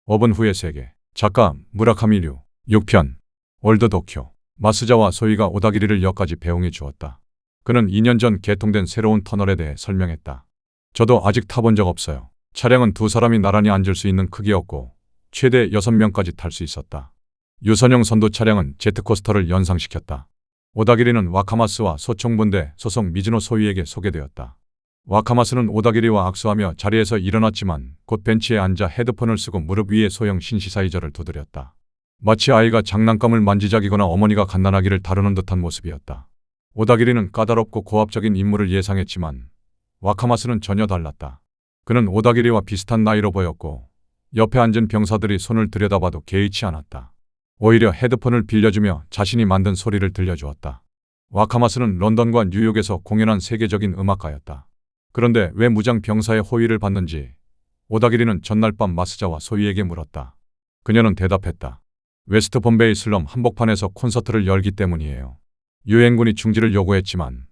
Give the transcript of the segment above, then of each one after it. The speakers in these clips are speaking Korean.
5분 후의 세계. 작가 무라카미류. 6편. 월드 도쿄. 마스자와 소이가 오다기리를 여기까지 배웅해 주었다. 그는 2년 전 개통된 새로운 터널에 대해 설명했다. 저도 아직 타본 적 없어요. 차량은 두 사람이 나란히 앉을 수 있는 크기였고 최대 6명까지 탈 수 있었다. 유선용 선두 차량은 제트코스터를 연상시켰다. 오다기리는 와카마스와 소총분대 소속 미즈노 소이에게 소개되었다. 와카마스는 오다기리와 악수하며 자리에서 일어났지만 곧 벤치에 앉아 헤드폰을 쓰고 무릎 위에 소형 신시사이저를 두드렸다. 마치 아이가 장난감을 만지작이거나 어머니가 갓난아기를 다루는 듯한 모습이었다. 오다기리는 까다롭고 고압적인 인물을 예상했지만 와카마스는 전혀 달랐다. 그는 오다기리와 비슷한 나이로 보였고 옆에 앉은 병사들이 손을 들여다봐도 개의치 않았다. 오히려 헤드폰을 빌려주며 자신이 만든 소리를 들려주었다. 와카마스는 런던과 뉴욕에서 공연한 세계적인 음악가였다. 그런데 왜 무장 병사의 호의를 받는지 오다기리는 전날 밤 마스자와 소이에게 물었다. 그녀는 대답했다. 웨스트 범베이 슬럼 한복판에서 콘서트를 열기 때문이에요. 유엔군이 중지를 요구했지만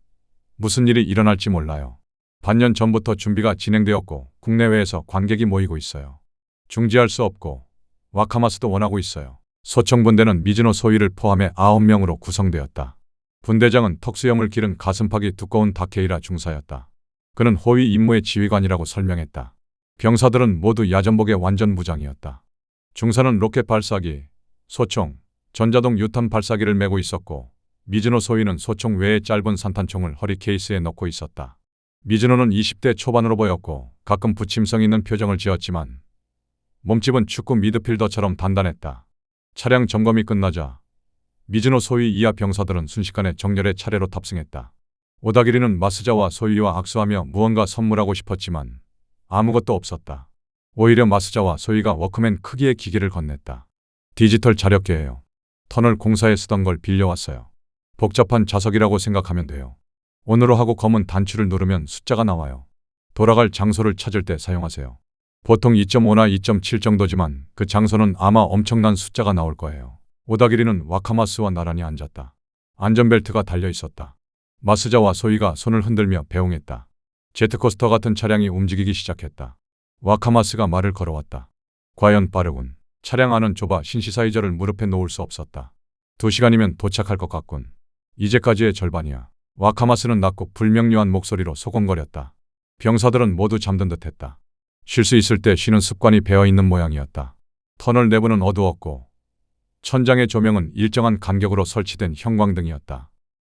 무슨 일이 일어날지 몰라요. 반년 전부터 준비가 진행되었고 국내외에서 관객이 모이고 있어요. 중지할 수 없고 와카마스도 원하고 있어요. 소총분대는 미즈노 소이를 포함해 9명으로 구성되었다. 분대장은 턱수염을 기른 가슴팍이 두꺼운 다케이라 중사였다. 그는 호위 임무의 지휘관이라고 설명했다. 병사들은 모두 야전복의 완전 무장이었다. 중사는 로켓 발사기, 소총, 전자동 유탄 발사기를 메고 있었고 미즈노 소이는 소총 외에 짧은 산탄총을 허리 케이스에 넣고 있었다. 미즈노는 20대 초반으로 보였고 가끔 부침성 있는 표정을 지었지만 몸집은 축구 미드필더처럼 단단했다. 차량 점검이 끝나자 미즈노 소이 이하 병사들은 순식간에 정렬의 차례로 탑승했다. 오다기리는 마스자와 소이와 악수하며 무언가 선물하고 싶었지만 아무것도 없었다. 오히려 마스자와 소이가 워크맨 크기의 기계를 건넸다. 디지털 자력계예요. 터널 공사에 쓰던 걸 빌려왔어요. 복잡한 자석이라고 생각하면 돼요. 온으로 하고 검은 단추를 누르면 숫자가 나와요. 돌아갈 장소를 찾을 때 사용하세요. 보통 2.5나 2.7 정도지만 그 장소는 아마 엄청난 숫자가 나올 거예요. 오다기리는 와카마스와 나란히 앉았다. 안전벨트가 달려 있었다. 마스자와 소이가 손을 흔들며 배웅했다. 제트코스터 같은 차량이 움직이기 시작했다. 와카마스가 말을 걸어왔다. 과연 빠르군. 차량 안은 좁아 신시사이저를 무릎에 놓을 수 없었다. 2시간이면 도착할 것 같군. 이제까지의 절반이야. 와카마스는 낮고 불명료한 목소리로 소곤거렸다. 병사들은 모두 잠든 듯했다. 쉴 수 있을 때 쉬는 습관이 배어있는 모양이었다. 터널 내부는 어두웠고 천장의 조명은 일정한 간격으로 설치된 형광등이었다.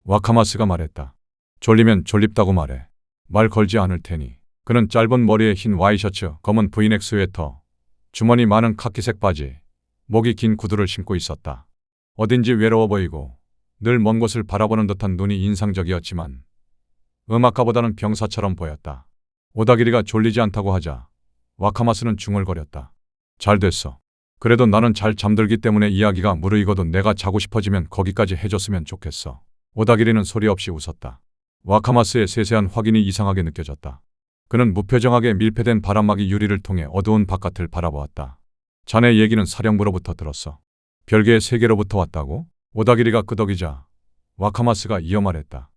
와카마스가 말했다. 졸리면 졸립다고 말해. 말 걸지 않을 테니. 그는 짧은 머리에 흰 와이셔츠, 검은 브이넥 스웨터, 주머니 많은 카키색 바지, 목이 긴 구두를 신고 있었다. 어딘지 외로워 보이고 늘 먼 곳을 바라보는 듯한 눈이 인상적이었지만 음악가보다는 병사처럼 보였다. 오다기리가 졸리지 않다고 하자 와카마스는 중얼거렸다. 잘 됐어. 그래도 나는 잘 잠들기 때문에 이야기가 무르익어도 내가 자고 싶어지면 거기까지 해줬으면 좋겠어. 오다기리는 소리 없이 웃었다. 와카마스의 세세한 확인이 이상하게 느껴졌다. 그는 무표정하게 밀폐된 바람막이 유리를 통해 어두운 바깥을 바라보았다. 자네 얘기는 사령부로부터 들었어. 별개의 세계로부터 왔다고? 오다기리가 끄덕이자 와카마스가 이어 말했다.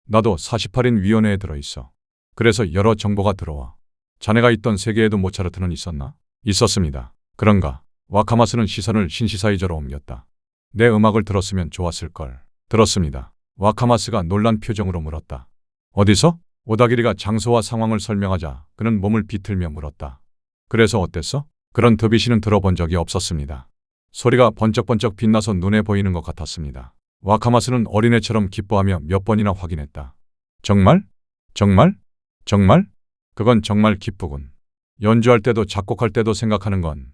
나도 48인 위원회에 들어있어. 그래서 여러 정보가 들어와. 자네가 있던 세계에도 모차르트는 있었나? 있었습니다. 그런가? 와카마스는 시선을 신시사이저로 옮겼다. 내 음악을 들었으면 좋았을걸. 들었습니다. 와카마스가 놀란 표정으로 물었다. 어디서? 오다기리가 장소와 상황을 설명하자 그는 몸을 비틀며 물었다. 그래서 어땠어? 그런 드비시는 들어본 적이 없었습니다. 소리가 번쩍번쩍 빛나서 눈에 보이는 것 같았습니다. 와카마스는 어린애처럼 기뻐하며 몇 번이나 확인했다. 정말? 정말? 정말? 그건 정말 기쁘군. 연주할 때도 작곡할 때도 생각하는 건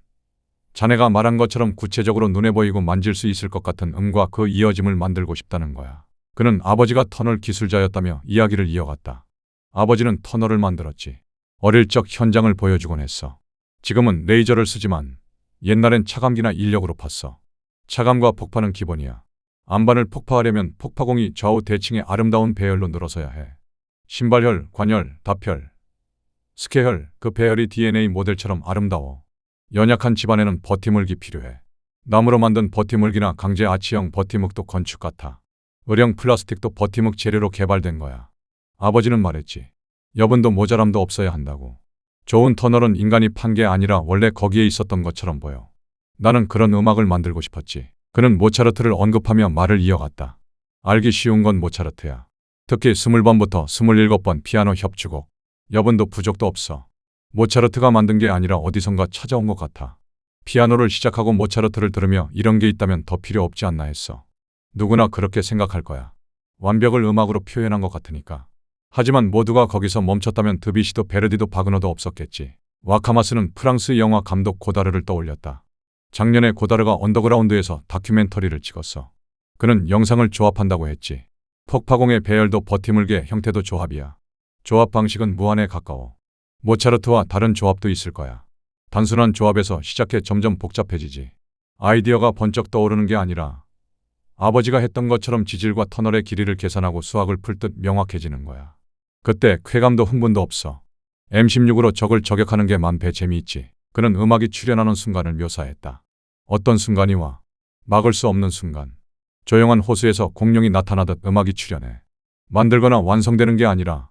자네가 말한 것처럼 구체적으로 눈에 보이고 만질 수 있을 것 같은 음과 그 이어짐을 만들고 싶다는 거야. 그는 아버지가 터널 기술자였다며 이야기를 이어갔다. 아버지는 터널을 만들었지. 어릴 적 현장을 보여주곤 했어. 지금은 레이저를 쓰지만 옛날엔 차감기나 인력으로 팠어. 차감과 폭파는 기본이야. 안반을 폭파하려면 폭파공이 좌우 대칭의 아름다운 배열로 늘어서야 해. 신발혈, 관혈, 다혈, 스케혈, 그 배열이 DNA 모델처럼 아름다워. 연약한 집안에는 버티물기 필요해. 나무로 만든 버티물기나 강제 아치형 버티묵도 건축 같아. 의령 플라스틱도 버티묵 재료로 개발된 거야. 아버지는 말했지. 여분도 모자람도 없어야 한다고. 좋은 터널은 인간이 판 게 아니라 원래 거기에 있었던 것처럼 보여. 나는 그런 음악을 만들고 싶었지. 그는 모차르트를 언급하며 말을 이어갔다. 알기 쉬운 건 모차르트야. 특히 20번부터 27번 피아노 협주곡. 여분도 부족도 없어. 모차르트가 만든 게 아니라 어디선가 찾아온 것 같아. 피아노를 시작하고 모차르트를 들으며 이런 게 있다면 더 필요 없지 않나 했어. 누구나 그렇게 생각할 거야. 완벽을 음악으로 표현한 것 같으니까. 하지만 모두가 거기서 멈췄다면 드뷔시도 베르디도 바그너도 없었겠지. 와카마스는 프랑스 영화 감독 고다르를 떠올렸다. 작년에 고다르가 언더그라운드에서 다큐멘터리를 찍었어. 그는 영상을 조합한다고 했지. 폭파공의 배열도 버티물개 형태도 조합이야. 조합 방식은 무한에 가까워. 모차르트와 다른 조합도 있을 거야. 단순한 조합에서 시작해 점점 복잡해지지. 아이디어가 번쩍 떠오르는 게 아니라 아버지가 했던 것처럼 지질과 터널의 길이를 계산하고 수학을 풀 듯 명확해지는 거야. 그때 쾌감도 흥분도 없어. M16으로 적을 저격하는 게 만 배 재미있지. 그는 음악이 출현하는 순간을 묘사했다. 어떤 순간이 와. 막을 수 없는 순간. 조용한 호수에서 공룡이 나타나듯 음악이 출현해. 만들거나 완성되는 게 아니라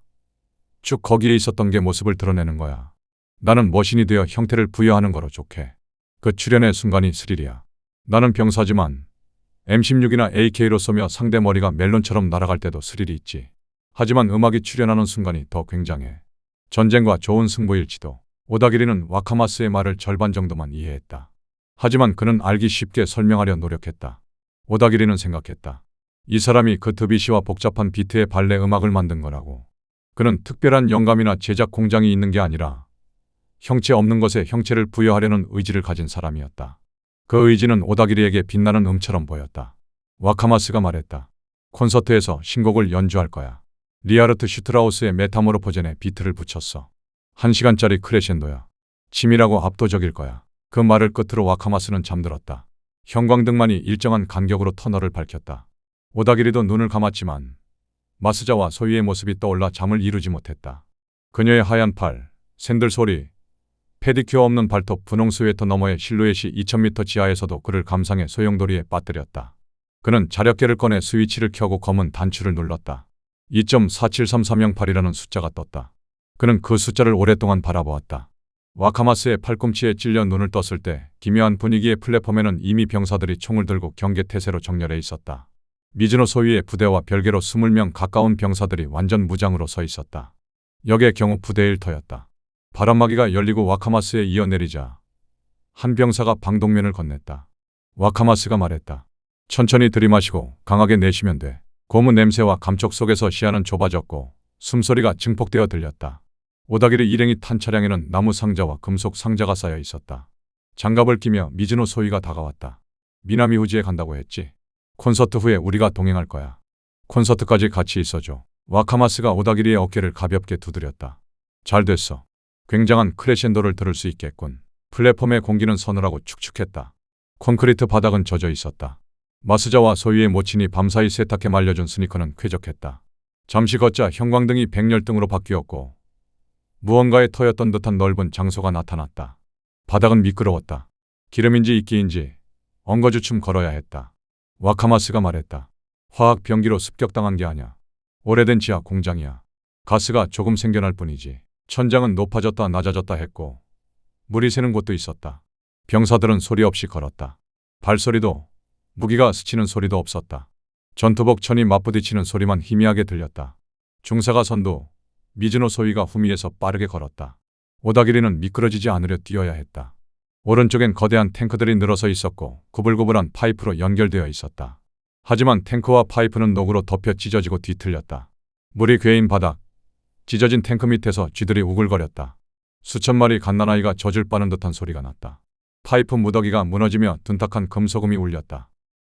쭉 거기에 있었던 게 모습을 드러내는 거야. 나는 머신이 되어 형태를 부여하는 거로 족해. 그 출현의 순간이 스릴이야. 나는 병사지만 M16이나 AK로 쏘며 상대 머리가 멜론처럼 날아갈 때도 스릴이 있지. 하지만 음악이 출현하는 순간이 더 굉장해. 전쟁과 좋은 승부일지도. 오다기리는 와카마스의 말을 절반 정도만 이해했다. 하지만 그는 알기 쉽게 설명하려 노력했다. 오다기리는 생각했다. 이 사람이 그 드뷔시와 복잡한 비트의 발레 음악을 만든 거라고. 그는 특별한 영감이나 제작 공장이 있는 게 아니라 형체 없는 것에 형체를 부여하려는 의지를 가진 사람이었다. 그 의지는 오다기리에게 빛나는 음처럼 보였다. 와카마스가 말했다. 콘서트에서 신곡을 연주할 거야. 리하르트 슈트라우스의 메타모르포젠에 비트를 붙였어. 1시간짜리 크레셴도야. 치밀하고 압도적일 거야. 그 말을 끝으로 와카마스는 잠들었다. 형광등만이 일정한 간격으로 터널을 밝혔다. 오다기리도 눈을 감았지만 마스자와 소유의 모습이 떠올라 잠을 이루지 못했다. 그녀의 하얀 팔, 샌들 소리, 페디큐어 없는 발톱, 분홍 스웨터 너머의 실루엣이 2000m 지하에서도 그를 감상의 소용돌이에 빠뜨렸다. 그는 자력계를 꺼내 스위치를 켜고 검은 단추를 눌렀다. 2.47338이라는 숫자가 떴다. 그는 그 숫자를 오랫동안 바라보았다. 와카마스의 팔꿈치에 찔려 눈을 떴을 때 기묘한 분위기의 플랫폼에는 이미 병사들이 총을 들고 경계태세로 정렬해 있었다. 미즈노 소위의 부대와 별개로 20명 가까운 병사들이 완전 무장으로 서 있었다. 역의 경우 부대 1터였다. 바람막이가 열리고 와카마스에 이어 내리자 한 병사가 방독면을 건넸다. 와카마스가 말했다. 천천히 들이마시고 강하게 내쉬면 돼. 고무 냄새와 감촉 속에서 시야는 좁아졌고 숨소리가 증폭되어 들렸다. 오다기리 일행이 탄 차량에는 나무 상자와 금속 상자가 쌓여 있었다. 장갑을 끼며 미즈노 소위가 다가왔다. 미나미 후지에 간다고 했지. 콘서트 후에 우리가 동행할 거야. 콘서트까지 같이 있어줘. 와카마스가 오다기리의 어깨를 가볍게 두드렸다. 잘 됐어. 굉장한 크레셴도를 들을 수 있겠군. 플랫폼의 공기는 서늘하고 축축했다. 콘크리트 바닥은 젖어 있었다. 마스자와 소위의 모친이 밤사이 세탁해 말려준 스니커는 쾌적했다. 잠시 걷자 형광등이 백열등으로 바뀌었고 무언가에 터였던 듯한 넓은 장소가 나타났다. 바닥은 미끄러웠다. 기름인지 이끼인지 엉거주춤 걸어야 했다. 와카마스가 말했다. 화학 병기로 습격당한 게 아냐. 오래된 지하 공장이야. 가스가 조금 생겨날 뿐이지. 천장은 높아졌다 낮아졌다 했고 물이 새는 곳도 있었다. 병사들은 소리 없이 걸었다. 발소리도 무기가 스치는 소리도 없었다. 전투복 천이 맞부딪히는 소리만 희미하게 들렸다. 중사가 선두, 미즈노 소위가 후미에서 빠르게 걸었다. 오다기리는 미끄러지지 않으려 뛰어야 했다. 오른쪽엔 거대한 탱크들이 늘어서 있었고 구불구불한 파이프로 연결되어 있었다. 하지만 탱크와 파이프는 녹으로 덮여 찢어지고 뒤틀렸다. 물이 괴인 바닥, 찢어진 탱크 밑에서 쥐들이 우글거렸다. 수천 마리 갓난아이가 젖을 빠는 듯한 소리가 났다. 파이프 무더기가 무너지며 둔탁한 금소금이 울렸다.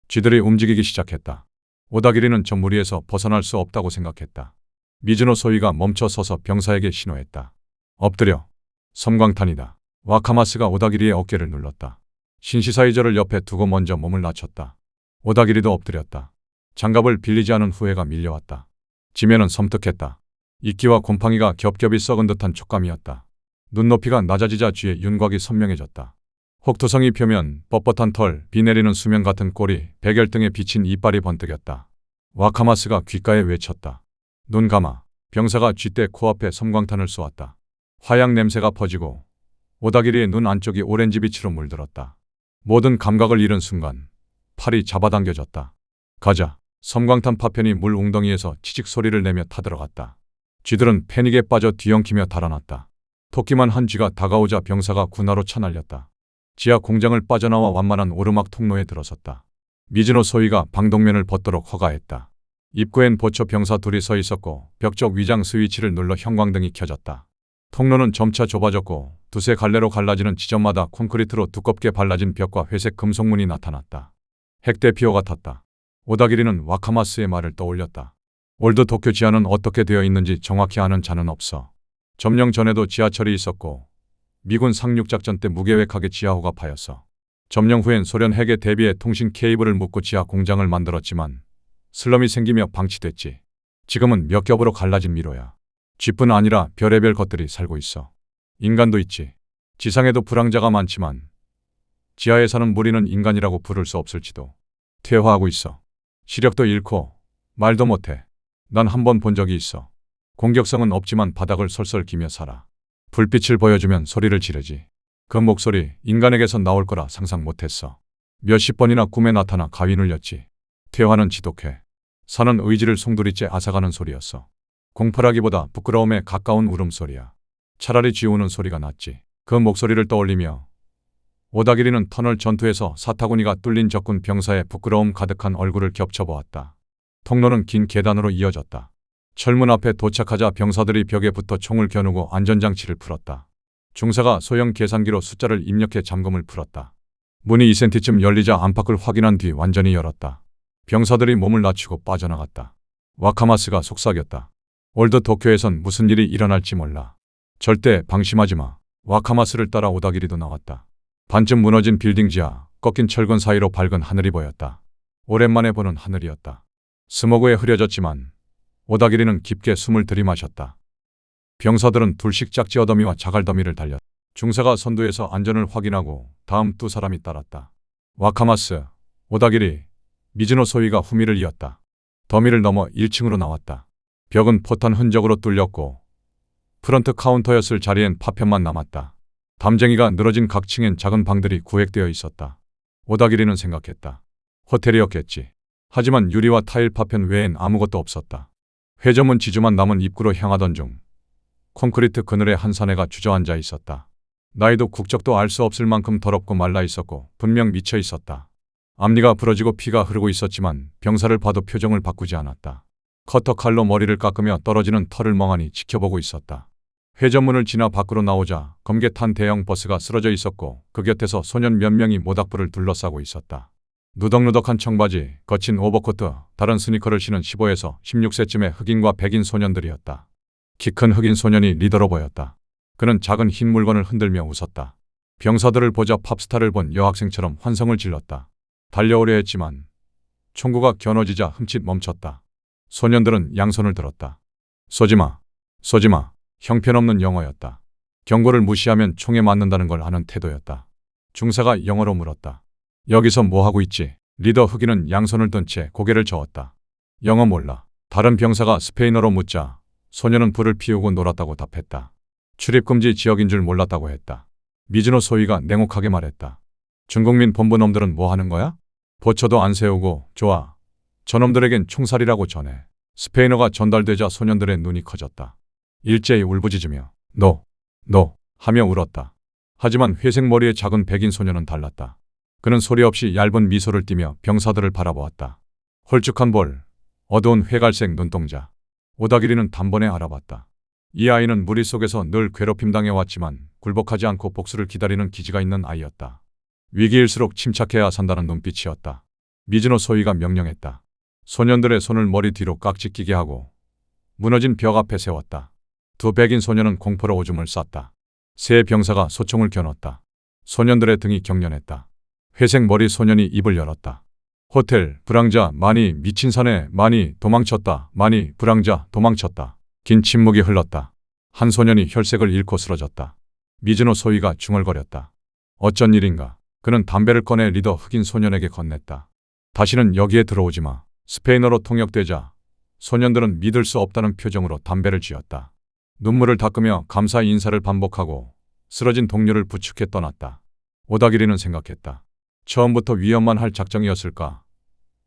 쥐들이 움직이기 시작했다. 오다기리는 저 무리에서 벗어날 수 없다고 생각했다. 미즈노 소위가 멈춰 서서 병사에게 신호했다. 엎드려. 섬광탄이다. 와카마스가 오다기리의 어깨를 눌렀다. 신시사이저를 옆에 두고 먼저 몸을 낮췄다. 오다기리도 엎드렸다. 장갑을 빌리지 않은 후회가 밀려왔다. 지면은 섬뜩했다. 이끼와 곰팡이가 겹겹이 썩은 듯한 촉감이었다. 눈높이가 낮아지자 쥐의 윤곽이 선명해졌다. 혹투성이 표면, 뻣뻣한 털, 비 내리는 수면 같은 꼬리, 백열등에 비친 이빨이 번뜩였다. 와카마스가 귓가에 외쳤다. 눈 감아. 병사가 쥐떼 코앞에 섬광탄을 쏘았다. 화약 냄새가 퍼지고 오다기리의 눈 안쪽이 오렌지빛으로 물들었다. 모든 감각을 잃은 순간 팔이 잡아당겨졌다. 가자. 섬광탄 파편이 물 웅덩이에서 치직 소리를 내며 타들어갔다. 쥐들은 패닉에 빠져 뒤엉키며 달아났다. 토끼만 한 쥐가 다가오자 병사가 군화로 쳐날렸다. 지하 공장을 빠져나와 완만한 오르막 통로에 들어섰다. 미즈노 소위가 방독면을 벗도록 허가했다. 입구엔 보초 병사 둘이 서 있었고 벽쪽 위장 스위치를 눌러 형광등이 켜졌다. 통로는 점차 좁아졌고 두세 갈래로 갈라지는 지점마다 콘크리트로 두껍게 발라진 벽과 회색 금속문이 나타났다. 핵 대피오 같았다. 오다기리는 와카마스의 말을 떠올렸다. 올드 도쿄 지하는 어떻게 되어 있는지 정확히 아는 자는 없어. 점령 전에도 지하철이 있었고 미군 상륙작전 때 무계획하게 지하호가 파였어. 점령 후엔 소련 핵에 대비해 통신 케이블을 묶고 지하 공장을 만들었지만 슬럼이 생기며 방치됐지. 지금은 몇 겹으로 갈라진 미로야. 쥐뿐 아니라 별의별 것들이 살고 있어. 인간도 있지. 지상에도 불황자가 많지만 지하에 사는 무리는 인간이라고 부를 수 없을지도. 퇴화하고 있어. 시력도 잃고 말도 못해. 난 한 번 본 적이 있어. 공격성은 없지만 바닥을 설설 기며 살아. 불빛을 보여주면 소리를 지르지. 그 목소리 인간에게서 나올 거라 상상 못했어. 몇십 번이나 꿈에 나타나 가위 눌렸지. 퇴화는 지독해. 사는 의지를 송두리째 앗아가는 소리였어. 공포라기보다 부끄러움에 가까운 울음소리야. 차라리 쥐우는 소리가 낫지. 그 목소리를 떠올리며 오다기리는 터널 전투에서 사타구니가 뚫린 적군 병사의 부끄러움 가득한 얼굴을 겹쳐보았다. 통로는 긴 계단으로 이어졌다. 철문 앞에 도착하자 병사들이 벽에 붙어 총을 겨누고 안전장치를 풀었다. 중사가 소형 계산기로 숫자를 입력해 잠금을 풀었다. 문이 2cm쯤 열리자 안팎을 확인한 뒤 완전히 열었다. 병사들이 몸을 낮추고 빠져나갔다. 와카마스가 속삭였다. 올드 도쿄에선 무슨 일이 일어날지 몰라. 절대 방심하지 마. 와카마스를 따라 오다기리도 나왔다. 반쯤 무너진 빌딩 지하, 꺾인 철근 사이로 밝은 하늘이 보였다. 오랜만에 보는 하늘이었다. 스모그에 흐려졌지만 오다기리는 깊게 숨을 들이마셨다. 병사들은 둘씩 짝지 어더미와 자갈더미를 달렸다. 중사가 선두에서 안전을 확인하고 다음 두 사람이 따랐다. 와카마스, 오다기리, 미즈노 소위가 후미를 이었다. 더미를 넘어 1층으로 나왔다. 벽은 포탄 흔적으로 뚫렸고 프런트 카운터였을 자리엔 파편만 남았다. 담쟁이가 늘어진 각 층엔 작은 방들이 구획되어 있었다. 오다기리는 생각했다. 호텔이었겠지. 하지만 유리와 타일 파편 외엔 아무것도 없었다. 회전문 지주만 남은 입구로 향하던 중 콘크리트 그늘에 한 사내가 주저앉아 있었다. 나이도 국적도 알 수 없을 만큼 더럽고 말라 있었고 분명 미쳐 있었다. 앞니가 부러지고 피가 흐르고 있었지만 병사를 봐도 표정을 바꾸지 않았다. 커터 칼로 머리를 깎으며 떨어지는 털을 멍하니 지켜보고 있었다. 회전문을 지나 밖으로 나오자 검게 탄 대형 버스가 쓰러져 있었고 그 곁에서 소년 몇 명이 모닥불을 둘러싸고 있었다. 누덕누덕한 청바지, 거친 오버코트, 다른 스니커를 신은 15에서 16세쯤의 흑인과 백인 소년들이었다. 키 큰 흑인 소년이 리더로 보였다. 그는 작은 흰 물건을 흔들며 웃었다. 병사들을 보자 팝스타를 본 여학생처럼 환성을 질렀다. 달려오려 했지만 총구가 겨눠지자 흠칫 멈췄다. 소년들은 양손을 들었다. 쏘지마, 쏘지마. 형편없는 영어였다. 경고를 무시하면 총에 맞는다는 걸 아는 태도였다. 중사가 영어로 물었다. 여기서 뭐하고 있지? 리더 흑인은 양손을 든 채 고개를 저었다. 영어 몰라. 다른 병사가 스페인어로 묻자 소년은 불을 피우고 놀았다고 답했다. 출입금지 지역인 줄 몰랐다고 했다. 미즈노 소위가 냉혹하게 말했다. 중국민 본부놈들은 뭐 하는 거야? 보초도 안 세우고 좋아. 저놈들에겐 총살이라고 전해. 스페인어가 전달되자 소년들의 눈이 커졌다. 일제히 울부짖으며 너 하며 울었다. 하지만 회색 머리의 작은 백인 소년은 달랐다. 그는 소리 없이 얇은 미소를 띠며 병사들을 바라보았다. 홀쭉한 볼, 어두운 회갈색 눈동자. 오다기리는 단번에 알아봤다. 이 아이는 무리 속에서 늘 괴롭힘당해왔지만 굴복하지 않고 복수를 기다리는 기지가 있는 아이였다. 위기일수록 침착해야 산다는 눈빛이었다. 미즈노 소위가 명령했다. 소년들의 손을 머리 뒤로 깍지 끼게 하고 무너진 벽 앞에 세웠다. 두 백인 소년은 공포로 오줌을 쌌다. 세 병사가 소총을 겨눴다. 소년들의 등이 경련했다. 회색 머리 소년이 입을 열었다. 호텔, 불황자, 많이 미친 사내, 많이 도망쳤다. 많이 불황자, 도망쳤다. 긴 침묵이 흘렀다. 한 소년이 혈색을 잃고 쓰러졌다. 미즈노 소위가 중얼거렸다. 어쩐 일인가. 그는 담배를 꺼내 리더 흑인 소년에게 건넸다. 다시는 여기에 들어오지 마. 스페인어로 통역되자 소년들은 믿을 수 없다는 표정으로 담배를 쥐었다. 눈물을 닦으며 감사 인사를 반복하고 쓰러진 동료를 부축해 떠났다. 오다기리는 생각했다. 처음부터 위험만 할 작정이었을까?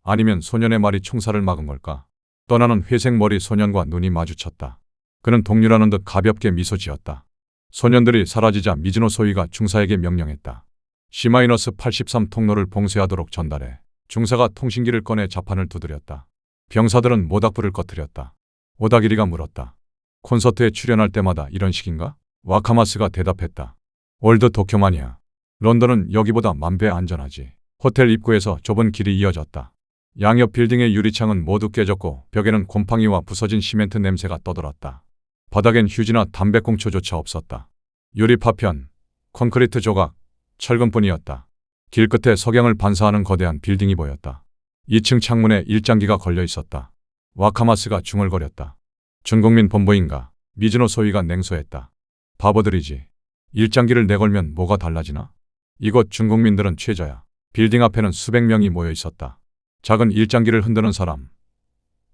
아니면 소년의 말이 총살을 막은 걸까? 떠나는 회색 머리 소년과 눈이 마주쳤다. 그는 동료라는 듯 가볍게 미소 지었다. 소년들이 사라지자 미즈노 소이가 중사에게 명령했다. C-83 통로를 봉쇄하도록 전달해. 중사가 통신기를 꺼내 자판을 두드렸다. 병사들은 모닥불을 꺼뜨렸다. 오다기리가 물었다. 콘서트에 출연할 때마다 이런 식인가? 와카마스가 대답했다. 월드 도쿄만이야. 런던은 여기보다 만배 안전하지. 호텔 입구에서 좁은 길이 이어졌다. 양옆 빌딩의 유리창은 모두 깨졌고 벽에는 곰팡이와 부서진 시멘트 냄새가 떠돌았다. 바닥엔 휴지나 담배꽁초조차 없었다. 유리 파편, 콘크리트 조각, 철근뿐이었다. 길끝에 석양을 반사하는 거대한 빌딩이 보였다. 2층 창문에 일장기가 걸려 있었다. 와카마스가 중얼거렸다. 준국민 본부인가? 미즈노 소이가 냉소했다. 바보들이지. 일장기를 내걸면 뭐가 달라지나? 이곳 준국민들은 최저야. 빌딩 앞에는 수백 명이 모여 있었다. 작은 일장기를 흔드는 사람.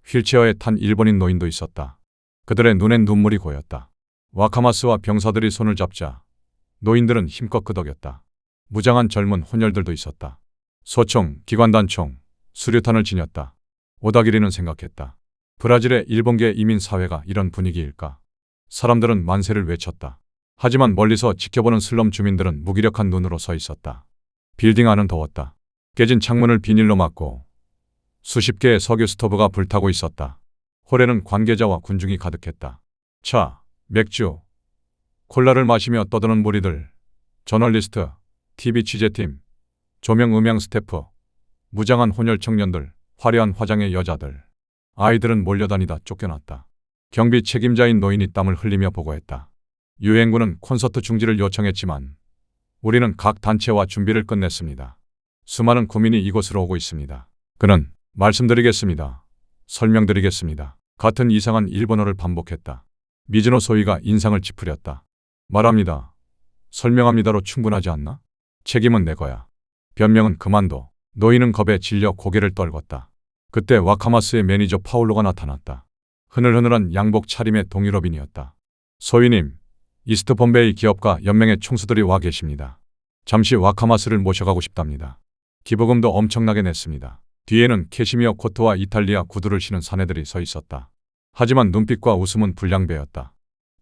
휠체어에 탄 일본인 노인도 있었다. 그들의 눈엔 눈물이 고였다. 와카마스와 병사들이 손을 잡자 노인들은 힘껏 끄덕였다. 무장한 젊은 혼혈들도 있었다. 소총, 기관단총, 수류탄을 지녔다. 오다기리는 생각했다. 브라질의 일본계 이민사회가 이런 분위기일까? 사람들은 만세를 외쳤다. 하지만 멀리서 지켜보는 슬럼 주민들은 무기력한 눈으로 서 있었다. 빌딩 안은 더웠다. 깨진 창문을 비닐로 막고 수십 개의 석유 스토브가 불타고 있었다. 홀에는 관계자와 군중이 가득했다. 차, 맥주, 콜라를 마시며 떠드는 무리들, 저널리스트, TV 취재팀, 조명 음향 스태프, 무장한 혼혈 청년들, 화려한 화장의 여자들. 아이들은 몰려다니다 쫓겨났다. 경비 책임자인 노인이 땀을 흘리며 보고했다. 유엔군은 콘서트 중지를 요청했지만 우리는 각 단체와 준비를 끝냈습니다. 수많은 구민이 이곳으로 오고 있습니다. 그는 말씀드리겠습니다. 설명드리겠습니다. 같은 이상한 일본어를 반복했다. 미즈노 소이가 인상을 찌푸렸다. 말합니다. 설명합니다로 충분하지 않나? 책임은 내 거야. 변명은 그만둬. 노인은 겁에 질려 고개를 떨궜다. 그때 와카마스의 매니저 파울로가 나타났다. 흐늘흐늘한 양복 차림의 동유럽인이었다. 소위님, 이스트 본베이 기업가 연맹의 총수들이 와 계십니다. 잠시 와카마스를 모셔가고 싶답니다. 기부금도 엄청나게 냈습니다. 뒤에는 캐시미어 코트와 이탈리아 구두를 신은 사내들이 서 있었다. 하지만 눈빛과 웃음은 불량배였다.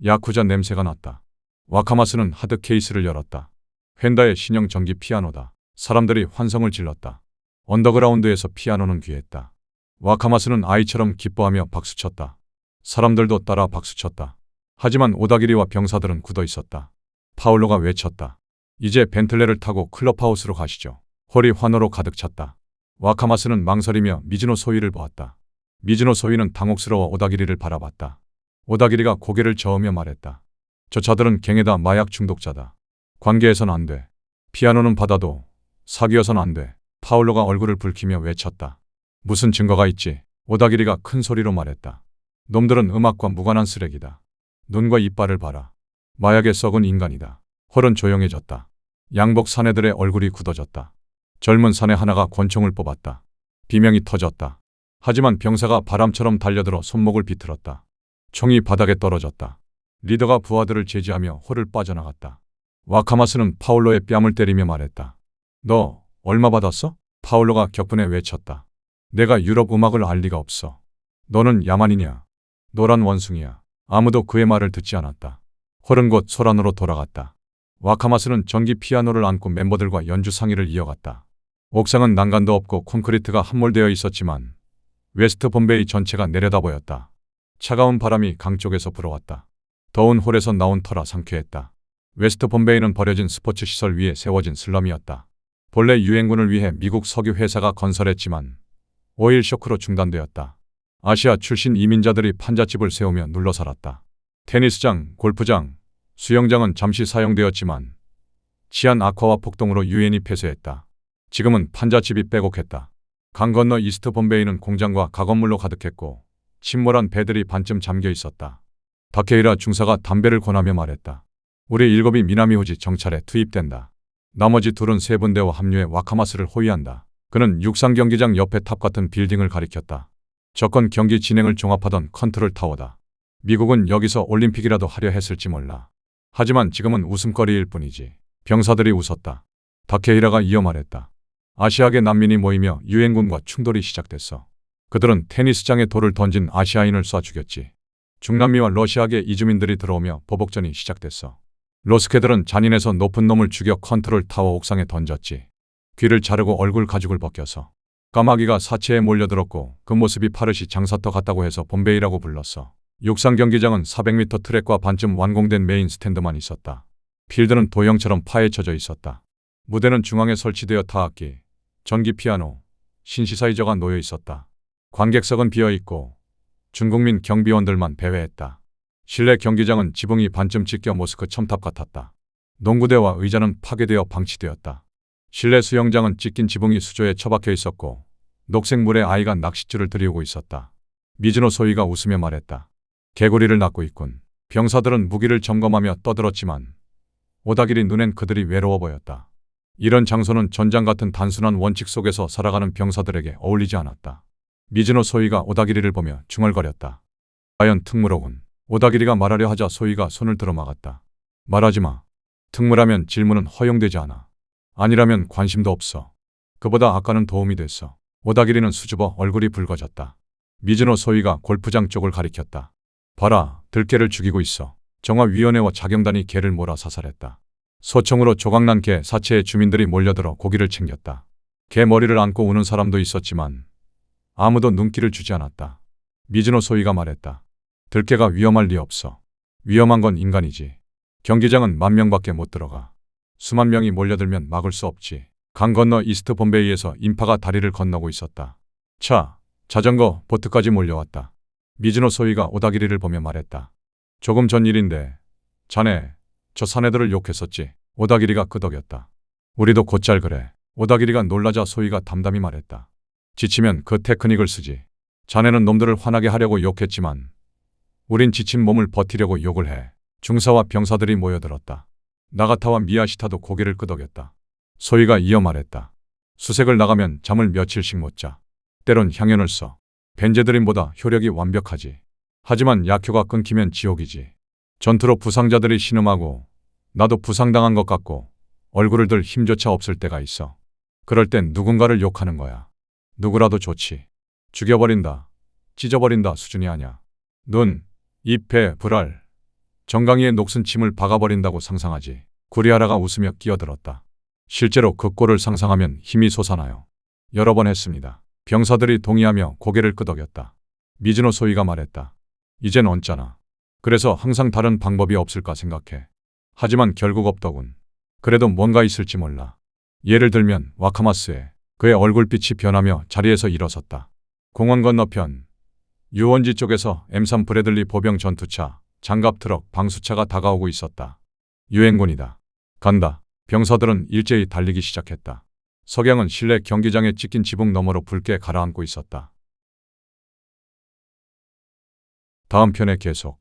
야쿠자 냄새가 났다. 와카마스는 하드 케이스를 열었다. 펜다의 신형 전기 피아노다. 사람들이 환성을 질렀다. 언더그라운드에서 피아노는 귀했다. 와카마스는 아이처럼 기뻐하며 박수쳤다. 사람들도 따라 박수쳤다. 하지만 오다기리와 병사들은 굳어 있었다. 파울로가 외쳤다. 이제 벤틀레를 타고 클럽하우스로 가시죠. 홀이 환호로 가득 찼다. 와카마스는 망설이며 미즈노 소이를 보았다. 미즈노 소이는 당혹스러워 오다기리를 바라봤다. 오다기리가 고개를 저으며 말했다. 저 자들은 갱에다 마약 중독자다. 관계해선 안 돼. 피아노는 받아도 사귀어선 안 돼. 파울로가 얼굴을 붉히며 외쳤다. 무슨 증거가 있지? 오다기리가 큰 소리로 말했다. 놈들은 음악과 무관한 쓰레기다. 눈과 이빨을 봐라. 마약에 썩은 인간이다. 홀은 조용해졌다. 양복 사내들의 얼굴이 굳어졌다. 젊은 사내 하나가 권총을 뽑았다. 비명이 터졌다. 하지만 병사가 바람처럼 달려들어 손목을 비틀었다. 총이 바닥에 떨어졌다. 리더가 부하들을 제지하며 홀을 빠져나갔다. 와카마스는 파울로의 뺨을 때리며 말했다. 너 얼마 받았어? 파울로가 격분에 외쳤다. 내가 유럽 음악을 알 리가 없어. 너는 야만이냐? 노란 원숭이야. 아무도 그의 말을 듣지 않았다. 홀은 곧 소란으로 돌아갔다. 와카마스는 전기 피아노를 안고 멤버들과 연주 상의를 이어갔다. 옥상은 난간도 없고 콘크리트가 함몰되어 있었지만 웨스트 본베이 전체가 내려다 보였다. 차가운 바람이 강 쪽에서 불어왔다. 더운 홀에서 나온 터라 상쾌했다. 웨스트 본베이는 버려진 스포츠 시설 위에 세워진 슬럼이었다. 본래 유엔군을 위해 미국 석유 회사가 건설했지만 오일 쇼크로 중단되었다. 아시아 출신 이민자들이 판잣집을 세우며 눌러 살았다. 테니스장, 골프장, 수영장은 잠시 사용되었지만 치안 악화와 폭동으로 유엔이 폐쇄했다. 지금은 판잣집이 빼곡했다. 강 건너 이스트 본베이는 공장과 가건물로 가득했고 침몰한 배들이 반쯤 잠겨 있었다. 다케이라 중사가 담배를 권하며 말했다. 우리 7이 미나미호지 정찰에 투입된다. 나머지 2은 세 분대와 합류해 와카마스를 호위한다. 그는 육상 경기장 옆에 탑 같은 빌딩을 가리켰다. 적건 경기 진행을 종합하던 컨트롤 타워다. 미국은 여기서 올림픽이라도 하려 했을지 몰라. 하지만 지금은 웃음거리일 뿐이지. 병사들이 웃었다. 다케히라가 이어 말했다. 아시아계 난민이 모이며 유엔군과 충돌이 시작됐어. 그들은 테니스장에 돌을 던진 아시아인을 쏴 죽였지. 중남미와 러시아계 이주민들이 들어오며 보복전이 시작됐어. 로스케들은 잔인해서 높은 놈을 죽여 컨트롤 타워 옥상에 던졌지. 귀를 자르고 얼굴 가죽을 벗겨서. 까마귀가 사체에 몰려들었고 그 모습이 파르시 장사터 같다고 해서 봄베이라고 불렀어. 육상 경기장은 400m 트랙과 반쯤 완공된 메인 스탠드만 있었다. 필드는 도형처럼 파헤쳐져 있었다. 무대는 중앙에 설치되어 타악기, 전기 피아노, 신시사이저가 놓여 있었다. 관객석은 비어있고 준국민 경비원들만 배회했다. 실내 경기장은 지붕이 반쯤 찢겨 모스크 첨탑 같았다. 농구대와 의자는 파괴되어 방치되었다. 실내 수영장은 찢긴 지붕이 수조에 처박혀 있었고 녹색 물에 아이가 낚싯줄을 들이우고 있었다. 미즈노 소희가 웃으며 말했다. 개구리를 낳고 있군. 병사들은 무기를 점검하며 떠들었지만 오다길이 눈엔 그들이 외로워 보였다. 이런 장소는 전장 같은 단순한 원칙 속에서 살아가는 병사들에게 어울리지 않았다. 미즈노 소희가 오다길이를 보며 중얼거렸다. 과연 특무로군. 오다길이가 말하려 하자 소희가 손을 들어 막았다. 말하지 마. 특무라면 질문은 허용되지 않아. 아니라면 관심도 없어. 그보다 아까는 도움이 됐어. 오다길이는 수줍어 얼굴이 붉어졌다. 미즈노 소희가 골프장 쪽을 가리켰다. 봐라, 들개를 죽이고 있어. 정화위원회와 자경단이 개를 몰아 사살했다. 소총으로 조각난 개 사체에 주민들이 몰려들어 고기를 챙겼다. 개 머리를 안고 우는 사람도 있었지만 아무도 눈길을 주지 않았다. 미즈노 소희가 말했다. 들개가 위험할 리 없어. 위험한 건 인간이지. 경기장은 10,000명밖에 못 들어가. 수만 명이 몰려들면 막을 수 없지. 강 건너 이스트 봄베이에서 인파가 다리를 건너고 있었다. 차, 자전거, 보트까지 몰려왔다. 미즈노 소희가 오다기리를 보며 말했다. 조금 전 일인데 자네 저 사내들을 욕했었지. 오다기리가 끄덕였다. 우리도 곧잘 그래. 오다기리가 놀라자 소희가 담담히 말했다. 지치면 그 테크닉을 쓰지. 자네는 놈들을 화나게 하려고 욕했지만 우린 지친 몸을 버티려고 욕을 해. 중사와 병사들이 모여들었다. 나가타와 미야시타도 고개를 끄덕였다. 소희가 이어 말했다. 수색을 나가면 잠을 며칠씩 못 자. 때론 향연을 써. 벤제드림보다 효력이 완벽하지. 하지만 약효가 끊기면 지옥이지. 전투로 부상자들이 신음하고 나도 부상당한 것 같고 얼굴을 들 힘조차 없을 때가 있어. 그럴 땐 누군가를 욕하는 거야. 누구라도 좋지. 죽여버린다. 찢어버린다 수준이 아냐. 눈, 입, 배, 불알. 정강이의 녹슨 침을 박아버린다고 상상하지. 구리하라가 웃으며 끼어들었다. 실제로 그 꼴을 상상하면 힘이 솟아나요. 여러 번 했습니다. 병사들이 동의하며 고개를 끄덕였다. 미즈노 소희가 말했다. 이젠 얹잖아. 그래서 항상 다른 방법이 없을까 생각해. 하지만 결국 없더군. 그래도 뭔가 있을지 몰라. 예를 들면 와카마스에 그의 얼굴빛이 변하며 자리에서 일어섰다. 공원 건너편 유원지 쪽에서 M3 브래들리 보병 전투차, 장갑 트럭, 방수차가 다가오고 있었다. 유엔군이다. 간다. 병사들은 일제히 달리기 시작했다. 석양은 실내 경기장에 찢긴 지붕 너머로 붉게 가라앉고 있었다. 다음 편에 계속.